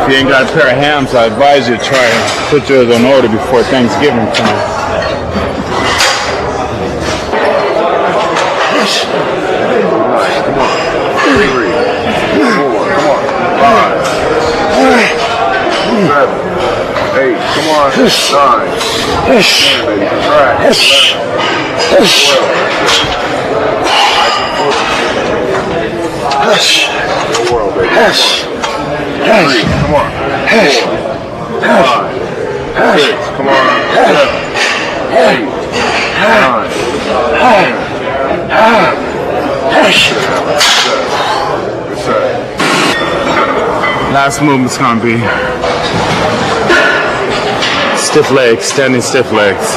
If you ain't got a pair of hams, I advise you to try and put yours on order before Thanksgiving time. Come on. 3, 4, come on. 5, 7, 8, come on. 9, 10, baby. Contract. 11, 12. The world, baby. 3, come on. 4, 5, 6, come on. 7, 8, 9, 10. Last movement's gonna be stiff legs, standing stiff legs.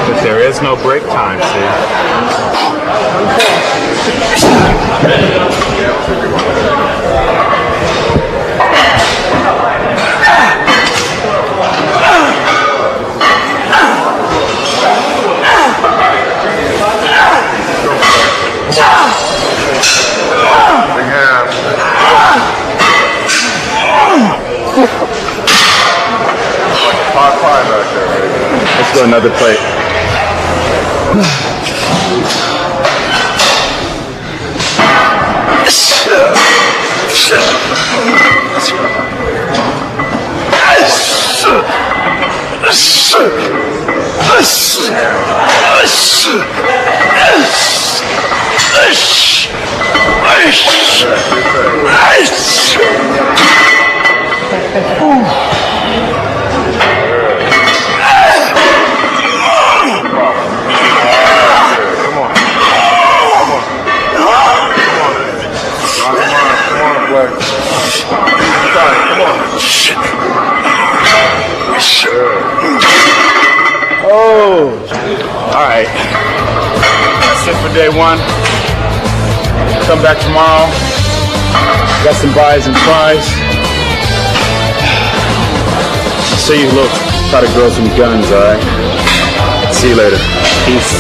But there is no break time, see? Let's do another plate. Oh, all right. That's it for day one. Come back tomorrow. Got some buys and fries. So you look, try to grow some guns, all right? See you later. Peace.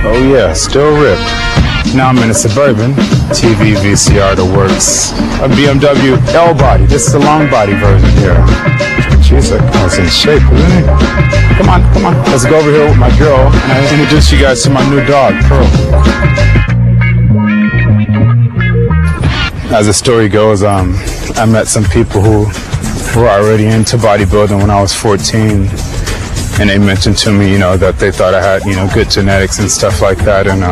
Oh yeah, still ripped. Now I'm in a Suburban, TV, VCR, the works. A BMW L-body, this is the long body version here. Jeez, I was in shape, really. Come on, let's go over here with my girl and I introduce you guys to my new dog, Pearl. As the story goes, I met some people who were already into bodybuilding when I was 14. And they mentioned to me, that they thought I had, good genetics and stuff like that. And,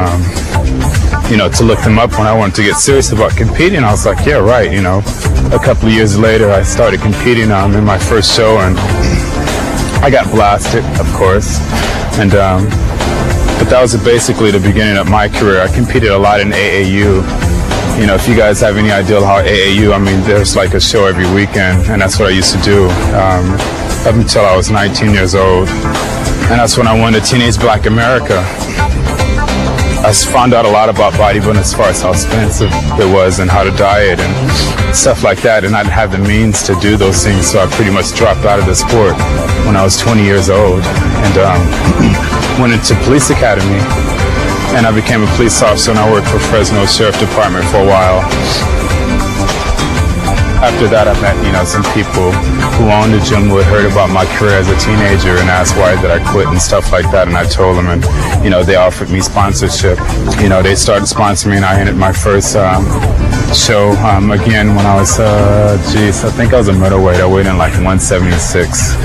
to look them up when I wanted to get serious about competing, I was like, yeah, right. A couple of years later, I started competing in my first show, and I got blasted, of course. And, but that was basically the beginning of my career. I competed a lot in AAU. If you guys have any idea how AAU, there's like a show every weekend, and that's what I used to do. Up until I was 19 years old. And that's when I won the Teenage Black America. I found out a lot about bodybuilding as far as how expensive it was and how to diet and stuff like that. And I didn't have the means to do those things, so I pretty much dropped out of the sport when I was 20 years old. And went into police academy. And I became a police officer, and I worked for Fresno Sheriff Department for a while. After that, I met, some people who owned the gym who had heard about my career as a teenager and asked why did I quit and stuff like that. And I told them, and, they offered me sponsorship. They started sponsoring me, and I entered my first show again when I was, I think I was a middleweight. I weighed in like 176.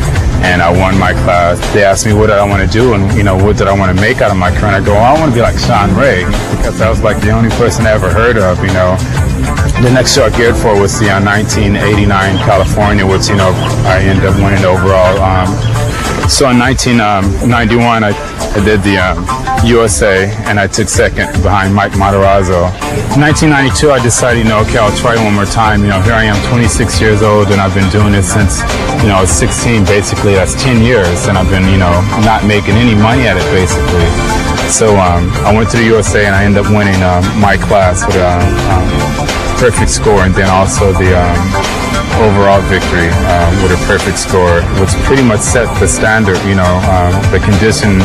And I won my class. They asked me what did I want to do and, what did I want to make out of my career. And I go, I want to be like Sean Ray, because I was like the only person I ever heard of, The next show I geared for was the 1989 California, which, I ended up winning overall. So in 1991, I did the USA, and I took second behind Mike Matarazzo. In 1992, I decided, okay, I'll try one more time. Here I am, 26 years old, and I've been doing this since, I was 16, basically. That's 10 years, and I've been, not making any money at it, basically. So I went to the USA and I ended up winning my class with a perfect score, and then also the overall victory with a perfect score, which pretty much set the standard, the condition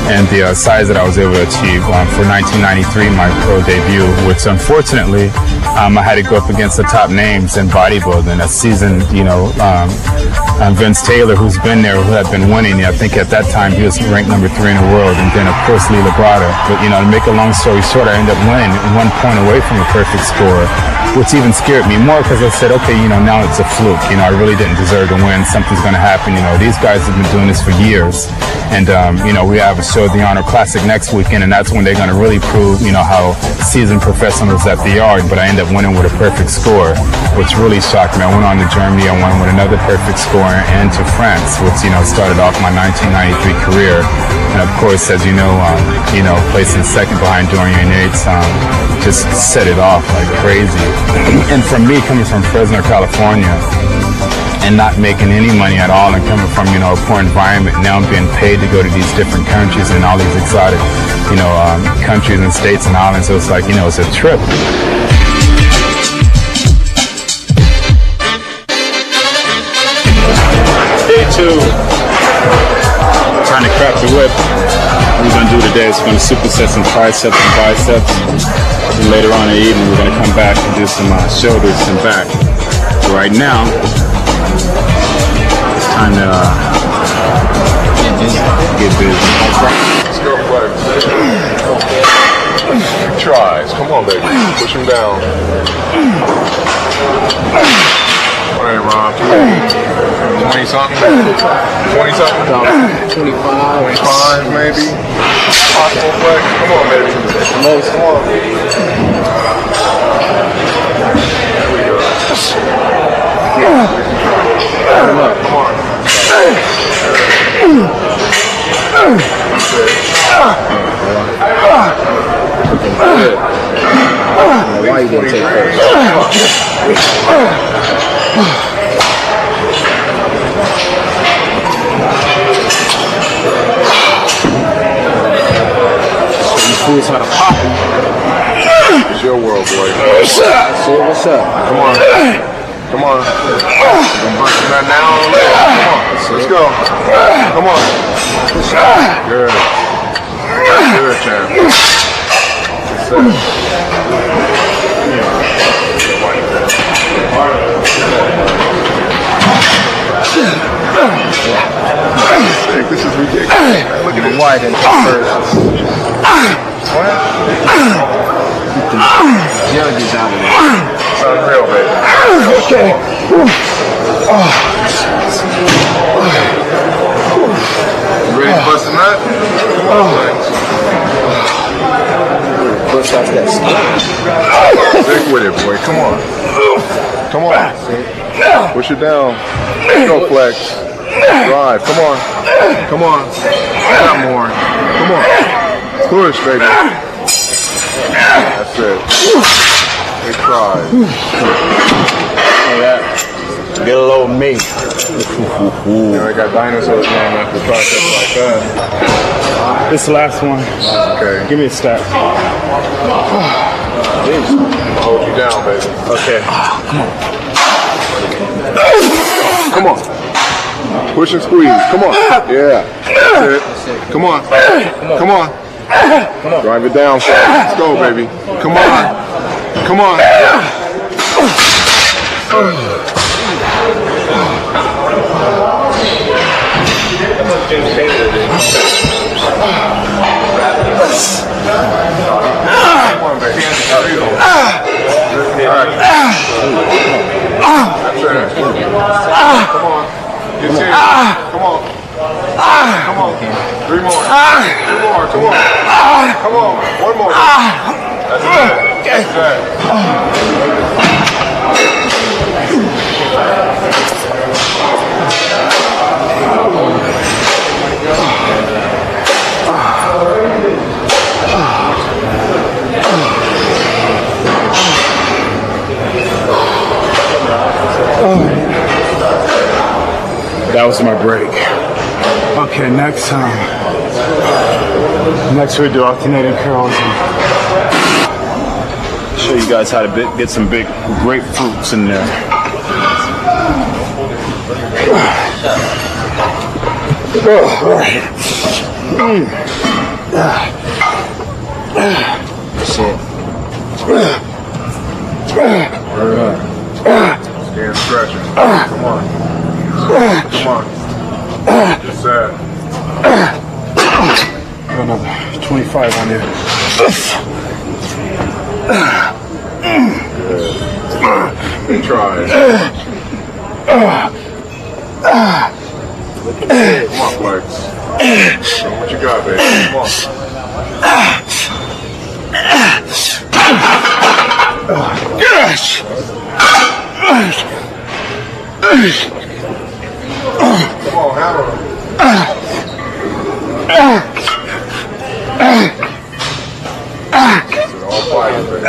and the size that I was able to achieve for 1993, my pro debut, which unfortunately I had to go up against the top names in bodybuilding. A seasoned, Vince Taylor, who's been there, who had been winning. I think at that time he was ranked number 3 in the world, and then of course Lee Labrada. But to make a long story short, I ended up winning 1 point away from a perfect score, which even scared me more because I said, okay, now it's a fluke. I really didn't deserve to win. Something's going to happen. These guys have been doing this for years. And, we have a show at the Honor Classic next weekend, and that's when they're going to really prove, how seasoned professionals that they are. But I ended up winning with a perfect score, which really shocked me. I went on to Germany. I won with another perfect score, and to France, which, started off my 1993 career. And, of course, as you know, placing second behind Dorian Yates, just set it off like crazy. And for me, coming from Fresno, California, and not making any money at all, and coming from, a poor environment, now I'm being paid to go to these different countries and all these exotic, countries and states and islands. So it's like, it's a trip. Day 2. Trying to crack the whip. What we're gonna do today is we're gonna superset some triceps and biceps. And later on in the evening, we're gonna come back and do some shoulders and back. So right now, it's time to get busy. Let's go, flex. Tries. Come on, baby. Push him down. All right, Rob. 20 something? 20 something? 25. 25 maybe? Possible flex? Come on, baby. Most. Come on. There we go. Come on. Why you gonna take first? Fools how to pop it. It's your world, boy. What's up? Come on. Come on. I'm busting that now on the leg. Come on. Let's go. Come on. Good. Good, champ. This is ridiculous. Look at it. Why didn't you first? What? Judges out of there. It's unreal, baby. Okay. You ready to bust a nut? Bust off that skin. Stick with it, boy. Come on. Come on. Push it down. Go, flex. Drive. Come on. Come on. Not more. Come on. Push, baby. That's it. Big try. Get a little meat. I got dinosaurs named after triceps like that. This last one. Okay. Give me a stack. Hold you down, baby. Okay. Come on. Push and squeeze. Come on. Yeah. That's it. Come on. Come on. Drive it down. Let's go, baby. Come on. Come on. Come on. Get serious. Come on. Come on. 3 more. 2 more. Come on. Come on. 1 more. That's it. That's it. That was my break. Okay, next time. Next we do alternating curls. Show you guys how to get some big grapefruits in there. Shit. Stand stretching. Come on. Come on. Just sad. Another 25 on there. Good try. Come on, Flex. Show what you got, baby. Come on. Gosh! Come on, hammer him. All fire, baby.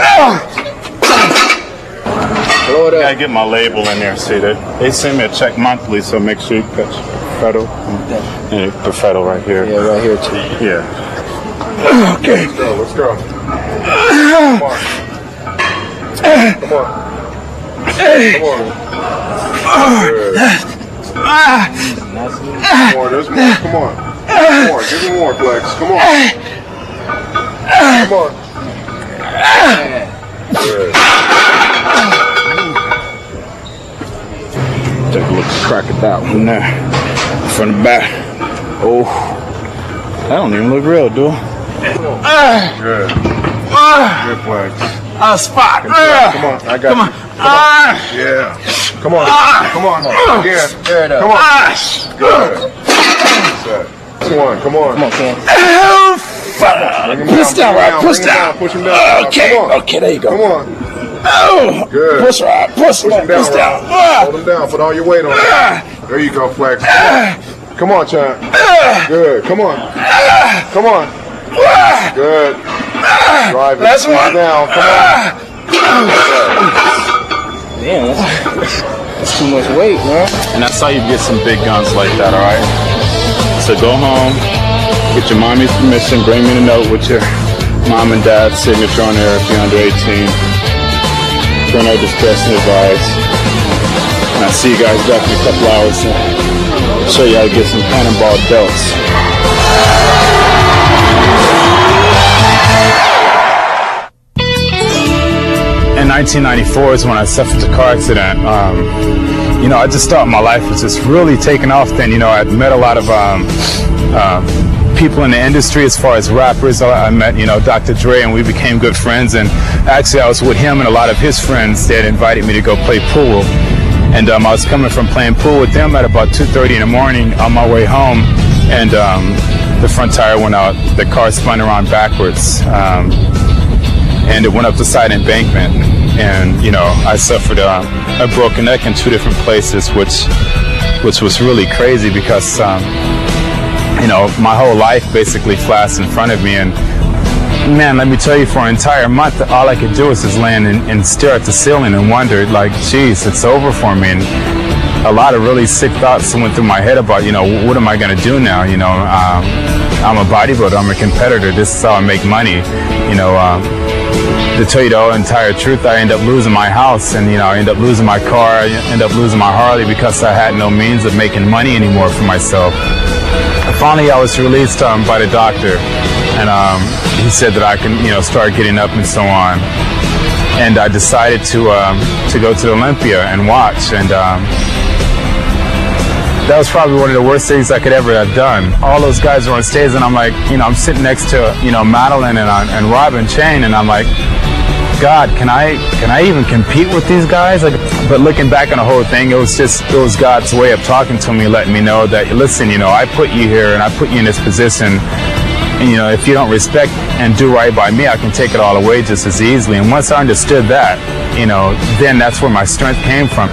I get my label in there. See that they send me a check monthly, so make sure you catch Perfetto. And Perfetto right here. Yeah, right here too. Yeah. Okay. Let's go. Come on. Come on. Come on. Good. Come on, there's more. Come on. Come on, give me more, Flex. Come on. Come on. Good. Take a look, crack it out from there, from the back. Oh, that don't even look real, dude. Good. Good Flex. Spot. Come on, I got you. Come on. Yeah. Come on. Come on. Again. Come on. Good. Set. Come on. Come on. Come on, Cam. Bring him Push down, right? Push down. Push him down. Okay. Come on. Okay, there you go. Come on. Oh. Good. Push right. Push Push him down. Push down. Hold him down. Put all your weight on him. There you go, Flex. Come on, champ. Good. Come on. Come on. Good. Drive it. Last Push one. it down. Come on. Damn, that's too much weight, man. And that's how you get some big guns like that, all right? So go home, get your mommy's permission, bring me the note with your mom and dad's signature on there if you're under 18. For no discretion advised. And I'll see you guys back in a couple hours to show you how to get some cannonball belts. In 1994 is when I suffered a car accident. I just thought my life was just really taking off then. I'd met a lot of people in the industry as far as rappers. I met, Dr. Dre, and we became good friends. And actually, I was with him and a lot of his friends. They had invited me to go play pool. And I was coming from playing pool with them at about 2:30 in the morning on my way home. And the front tire went out. The car spun around backwards. And it went up the side embankment. And, I suffered a broken neck in 2 different places, which was really crazy because, my whole life basically flashed in front of me. And man, let me tell you, for an entire month, all I could do was just land and stare at the ceiling and wonder, like, geez, it's over for me. And a lot of really sick thoughts went through my head about, what am I going to do now? I'm a bodybuilder, I'm a competitor, this is how I make money. To tell you the entire truth, I end up losing my house, and I end up losing my car, I end up losing my Harley because I had no means of making money anymore for myself. Finally, I was released by the doctor, and he said that I can, start getting up and so on. And I decided to go to Olympia and watch, and that was probably one of the worst things I could ever have done. All those guys were on stage, and I'm like, I'm sitting next to, Madeline and Robin Chain, and I'm like, God, can I even compete with these guys? But looking back on the whole thing, it was God's way of talking to me, letting me know that, listen, I put you here and I put you in this position. And, if you don't respect and do right by me, I can take it all away just as easily. And once I understood that, then that's where my strength came from.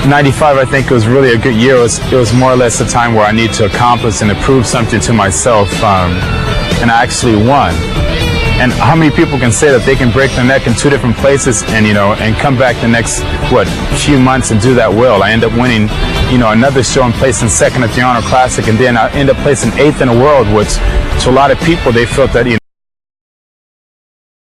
95, I think, was really a good year. It was more or less a time where I need to accomplish and to prove something to myself. And I actually won. And how many people can say that they can break their neck in 2 different places and, you know, and come back the next, few months and do that well? I end up winning, you know, another show and placing second at the Arnold Classic, and then I end up placing 8th in the world, which to a lot of people, they felt that, you know,